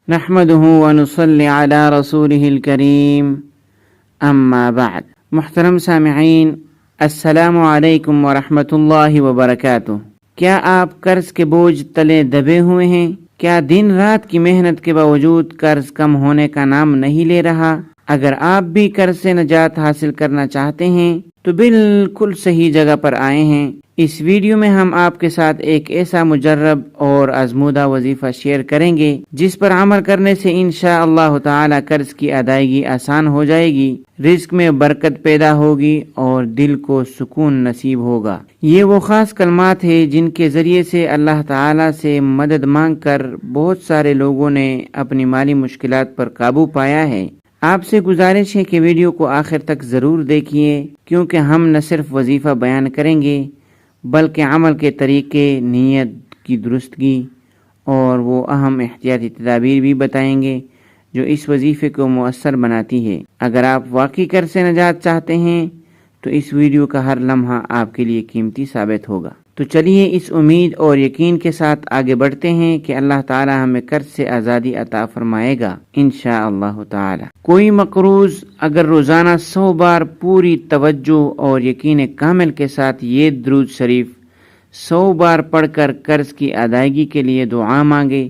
نحمده ونصلي على رسوله الكريم اما بعد۔ محترم سامعین، السلام علیکم ورحمۃ اللہ وبرکاتہ۔ کیا آپ قرض کے بوجھ تلے دبے ہوئے ہیں؟ کیا دن رات کی محنت کے باوجود قرض کم ہونے کا نام نہیں لے رہا؟ اگر آپ بھی قرض سے نجات حاصل کرنا چاہتے ہیں تو بالکل صحیح جگہ پر آئے ہیں۔ اس ویڈیو میں ہم آپ کے ساتھ ایک ایسا مجرب اور آزمودہ وظیفہ شیئر کریں گے جس پر عمل کرنے سے انشاءاللہ تعالی قرض کی ادائیگی آسان ہو جائے گی، رزق میں برکت پیدا ہوگی اور دل کو سکون نصیب ہوگا۔ یہ وہ خاص کلمات ہیں جن کے ذریعے سے اللہ تعالی سے مدد مانگ کر بہت سارے لوگوں نے اپنی مالی مشکلات پر قابو پایا ہے۔ آپ سے گزارش ہے کہ ویڈیو کو آخر تک ضرور دیکھیے، کیونکہ ہم نہ صرف وظیفہ بیان کریں گے بلکہ عمل کے طریقے، نیت کی درستگی اور وہ اہم احتیاطی تدابیر بھی بتائیں گے جو اس وظیفے کو مؤثر بناتی ہے۔ اگر آپ واقعی قرض سے نجات چاہتے ہیں تو اس ویڈیو کا ہر لمحہ آپ کے لیے قیمتی ثابت ہوگا۔ تو چلیے اس امید اور یقین کے ساتھ آگے بڑھتے ہیں کہ اللہ تعالی ہمیں قرض سے آزادی عطا فرمائے گا انشاءاللہ تعالی۔ کوئی مقروض اگر روزانہ 100 بار پوری توجہ اور یقین کامل کے ساتھ یہ درود شریف 100 بار پڑھ کر قرض کی ادائیگی کے لیے دعا مانگے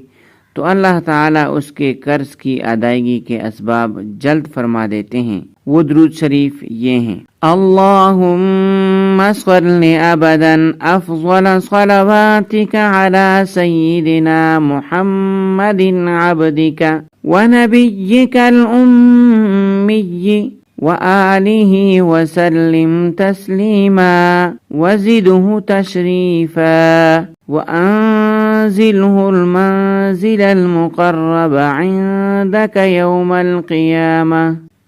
تو اللہ تعالیٰ اس کے قرض کی ادائیگی کے اسباب جلد فرما دیتے ہیں۔ وہ درود شریف یہ ہیں: اللہم صل ابدا افضل صلواتک علی سیدنا محمد عبدک ونبیک الأمی وآلہ وسلم تسلیما وزدہ تشریفا وأنزله المنزل المقرب عندك يوم القيامة۔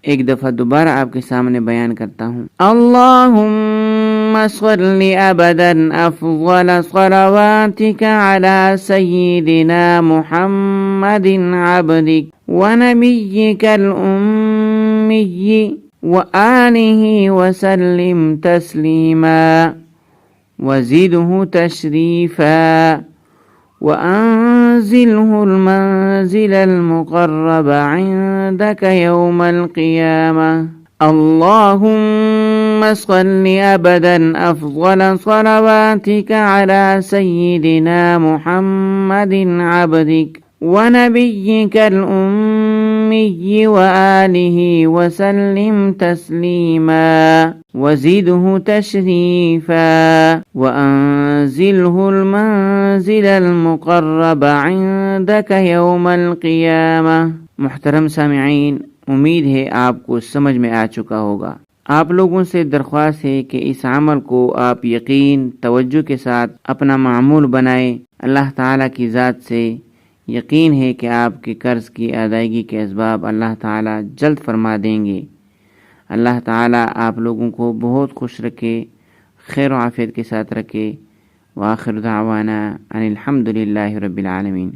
ایک دفعہ دوبارہ آپ کے سامنے بیان کرتا ہوں۔ اللہم صل ابدا افضل صلواتک علی سیدنا محمد عبدک ونبیک الأمی وآلہ وسلم تسلیما وزدہ تشریفا وأنزله المنزل المقرب عندك يوم القيامة۔ اللهم صل أبدا أفضل صلواتك على سيدنا محمد عبدك ونبيك الأمي وآله وسلم تسليما وزده تشريفا وأنزله المنزل المقرب عندك يوم القيامة۔ محترم سامعین، امید ہے آپ کو سمجھ میں آ چکا ہوگا۔ آپ لوگوں سے درخواست ہے کہ اس عمل کو آپ یقین، توجہ کے ساتھ اپنا معمول بنائیں۔ اللہ تعالیٰ کی ذات سے یقین ہے کہ آپ کے قرض کی ادائیگی کے اسباب اللہ تعالیٰ جلد فرما دیں گے۔ اللہ تعالیٰ آپ لوگوں کو بہت خوش رکھے، خیر و عافیت کے ساتھ رکھے۔ وآخر دعوانا ان الحمد للہ رب العالمین۔